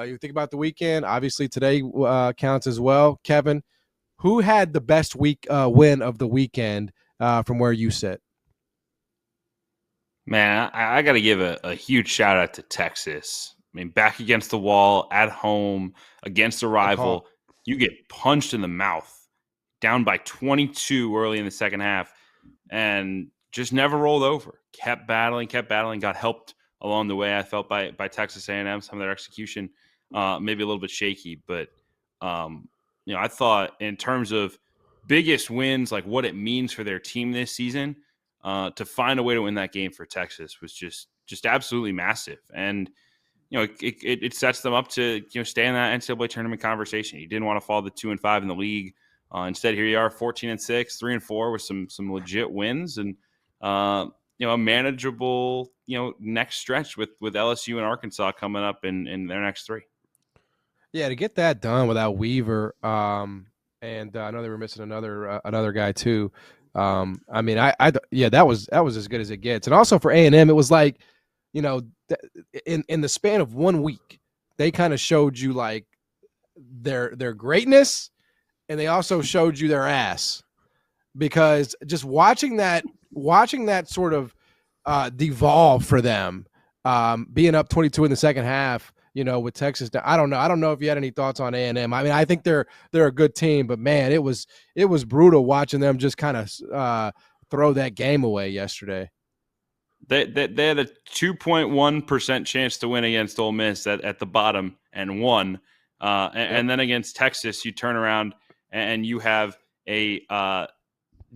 You think about the weekend. Obviously, today counts as well. Kevin, who had the best win of the weekend from where you sit? Man, I got to give a huge shout out to Texas. I mean, back against the wall, at home, against a Good call. rival, you get punched in the mouth, down by 22 early in the second half, and just never rolled over. Kept battling, got helped along the way. I felt by Texas A&M, some of their execution maybe a little bit shaky, but I thought in terms of biggest wins, like what it means for their team this season, to find a way to win that game for Texas was just absolutely massive. And it sets them up to stay in that NCAA tournament conversation. You didn't want to fall to 2-5 in the league. Instead, here you are, 14-6, 3-4 with some legit wins, and a manageable next stretch with LSU and Arkansas coming up in their next three. Yeah, to get that done without Weaver, and I know they were missing another guy too. I mean, that was as good as it gets. And also for A&M, it was like, in the span of 1 week, they kind of showed you like their greatness, and they also showed you their ass, because just watching that sort of devolve for them, being up 22 in the second half, with Texas. I don't know if you had any thoughts on A&M. I mean, I think they're a good team, but man, it was brutal watching them just kind of throw that game away yesterday. They had a 2.1% chance to win against Ole Miss at the bottom and won. And then against Texas, you turn around and you have a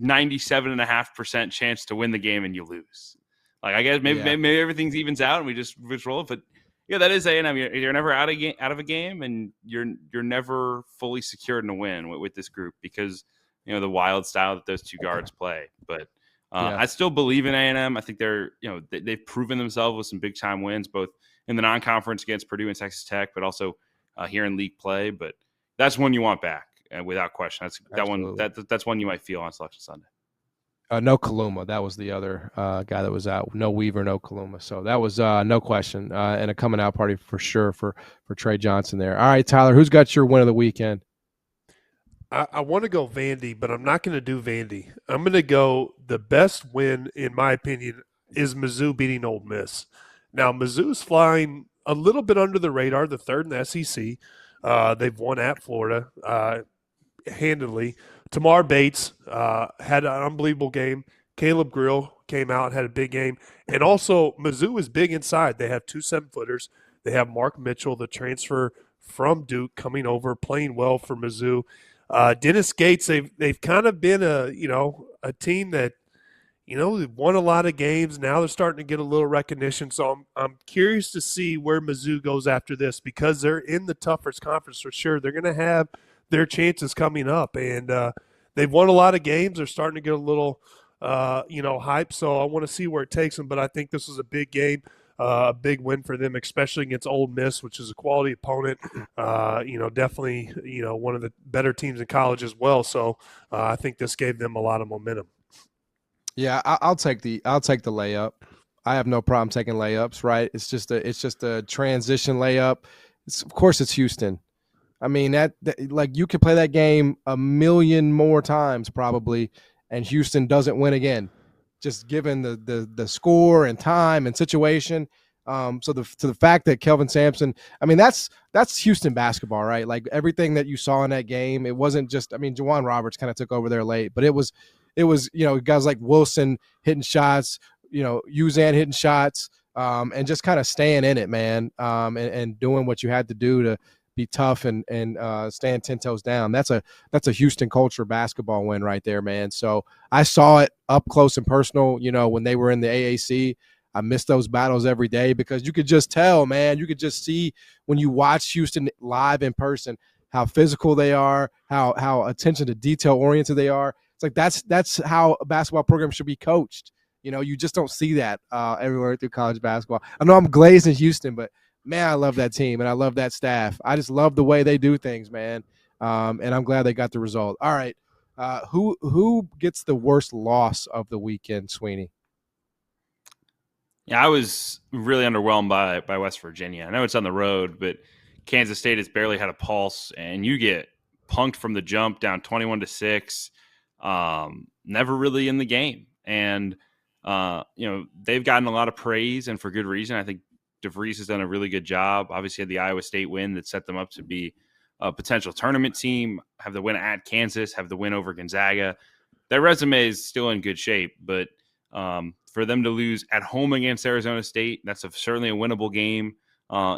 97.5% chance to win the game and you lose. Like, I guess maybe everything evens out and we just roll it. But yeah, that is A&M. You're never out of a game, and you're never fully secured in a win with this group because the wild style that those two guards play. But I still believe in A&M. I think they've proven themselves with some big time wins, both in the non-conference against Purdue and Texas Tech, but also here in league play. But that's one you want back, without question. That's one you might feel on Selection Sunday. No Kaluma. That was the other guy that was out. No Weaver, no Kaluma. So that was no question, and a coming out party for sure for Trey Johnson there. All right, Tyler, who's got your win of the weekend? I want to go Vandy, but I'm not going to do Vandy. I'm going to go the best win, in my opinion, is Mizzou beating Ole Miss. Now, Mizzou's flying a little bit under the radar, the third in the SEC. They've won at Florida handily. Tamar Bates had an unbelievable game. Caleb Grill came out, had a big game. And also, Mizzou is big inside. They have 2 7-footers. They have Mark Mitchell, the transfer from Duke, coming over, playing well for Mizzou. Dennis Gates, they've kind of been a team that, they've won a lot of games. Now they're starting to get a little recognition. So I'm curious to see where Mizzou goes after this, because they're in the toughest conference for sure. They're going to have their chances coming up, and they've won a lot of games. They're starting to get a little, hype. So I want to see where it takes them. But I think this is a big game. A big win for them, especially against Ole Miss, which is a quality opponent. Definitely, one of the better teams in college as well. So I think this gave them a lot of momentum. Yeah, I'll take the layup. I have no problem taking layups. Right? It's just a transition layup. Of course, it's Houston. I mean, that like, you could play that game a million more times probably, and Houston doesn't win again, just given the score and time and situation. So the fact that Kelvin Sampson, I mean, that's Houston basketball, right? Like, everything that you saw in that game, it wasn't just, I mean, Juwan Roberts kind of took over there late, but it was guys like Wilson hitting shots, Uzan hitting shots, and just kind of staying in it, man, and doing what you had to do to be tough and stand 10 toes down. That's a Houston culture basketball win right there, man. So I saw it up close and personal, when they were in the AAC. I miss those battles every day, because you could just tell, man, you could just see when you watch Houston live in person, how physical they are, how attention to detail oriented they are. It's like, that's how a basketball program should be coached. You just don't see that everywhere through college basketball. I know I'm glazed in Houston, but man, I love that team and I love that staff. I just love the way they do things, man. And I'm glad they got the result. All right. Who gets the worst loss of the weekend, Sweeney? Yeah, I was really underwhelmed by West Virginia. I know it's on the road, but Kansas State has barely had a pulse, and you get punked from the jump down 21-6, never really in the game. And, they've gotten a lot of praise, and for good reason. I think DeVries has done a really good job. Obviously had the Iowa State win that set them up to be a potential tournament team, have the win at Kansas, have the win over Gonzaga. Their resume is still in good shape, but for them to lose at home against Arizona State, that's certainly a winnable game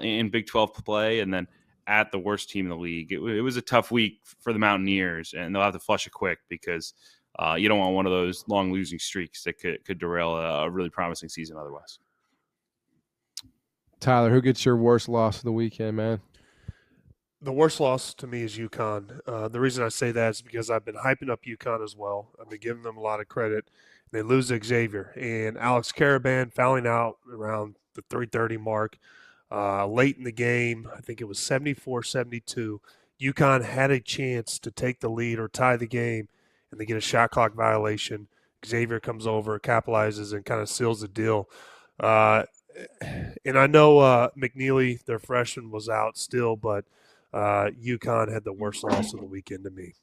in Big 12 play, and then at the worst team in the league. It was a tough week for the Mountaineers, and they'll have to flush it quick because you don't want one of those long losing streaks that could derail a really promising season otherwise. Tyler, who gets your worst loss of the weekend, man? The worst loss to me is UConn. The reason I say that is because I've been hyping up UConn as well. I've been giving them a lot of credit. They lose to Xavier, and Alex Caravan fouling out around the 3:30 mark. Late in the game, I think it was 74-72. UConn had a chance to take the lead or tie the game, and they get a shot clock violation. Xavier comes over, capitalizes, and kind of seals the deal. And I know McNeely, their freshman, was out still, but UConn had the worst loss of the weekend to me.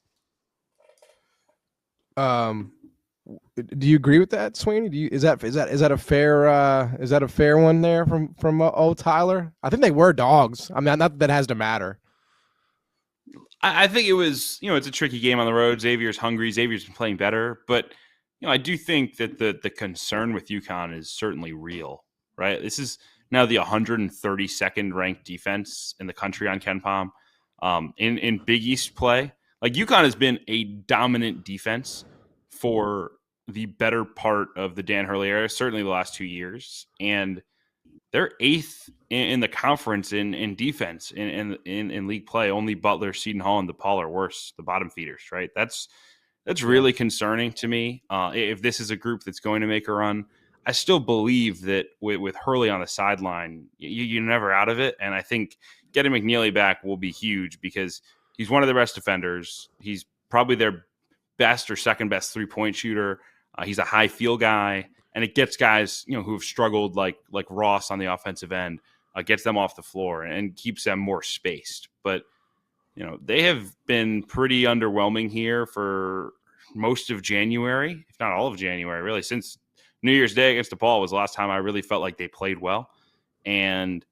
Do you agree with that, Sweeney? Is that a fair one there from old Tyler? I think they were dogs. I mean, not that has to matter. I think it was, it's a tricky game on the road. Xavier's hungry. Xavier's been playing better, but I do think that the concern with UConn is certainly real, right? This is now the 132nd ranked defense in the country on KenPom. In Big East play, like UConn has been a dominant defense for the better part of the Dan Hurley era, certainly the last 2 years, and they're 8th in the conference in defense in league play. Only Butler, Seton Hall, and DePaul are worse, the bottom feeders, right? That's really concerning to me. If this is a group that's going to make a run, I still believe that with Hurley on the sideline, you're never out of it. And I think getting McNeely back will be huge because he's one of the best defenders. He's probably their best or second best 3-point shooter. He's a high field guy, and it gets guys who have struggled like Ross on the offensive end, gets them off the floor and keeps them more spaced. But they have been pretty underwhelming here for most of January, if not all of January, really, since New Year's Day against DePaul was the last time I really felt like they played well. And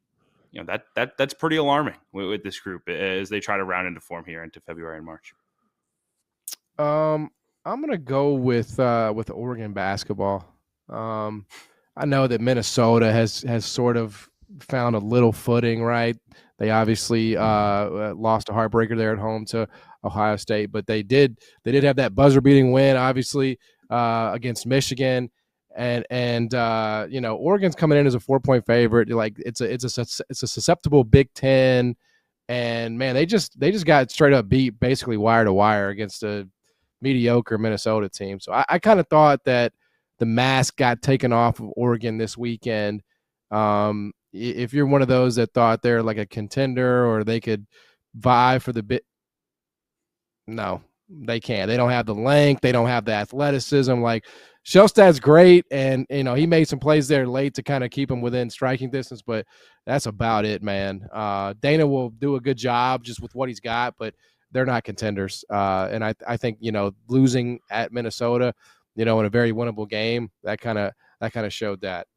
that's pretty alarming with this group as they try to round into form here into February and March. I'm gonna go with Oregon basketball. I know that Minnesota has sort of found a little footing, right? They obviously lost a heartbreaker there at home to Ohio State, but they did have that buzzer beating win, obviously against Michigan, and Oregon's coming in as a 4-point favorite. Like it's a susceptible Big Ten, and man, they just got straight up beat basically wire to wire against a mediocre Minnesota team. So I kind of thought that the mask got taken off of Oregon this weekend. If you're one of those that thought they're like a contender or they could vie for the bit, no, they can't. They don't have the length. They don't have the athleticism. Like Shellstad's great, and he made some plays there late to kind of keep him within striking distance, but that's about it, man. Dana will do a good job just with what he's got, but they're not contenders. And I think losing at Minnesota, in a very winnable game, that kind of showed that.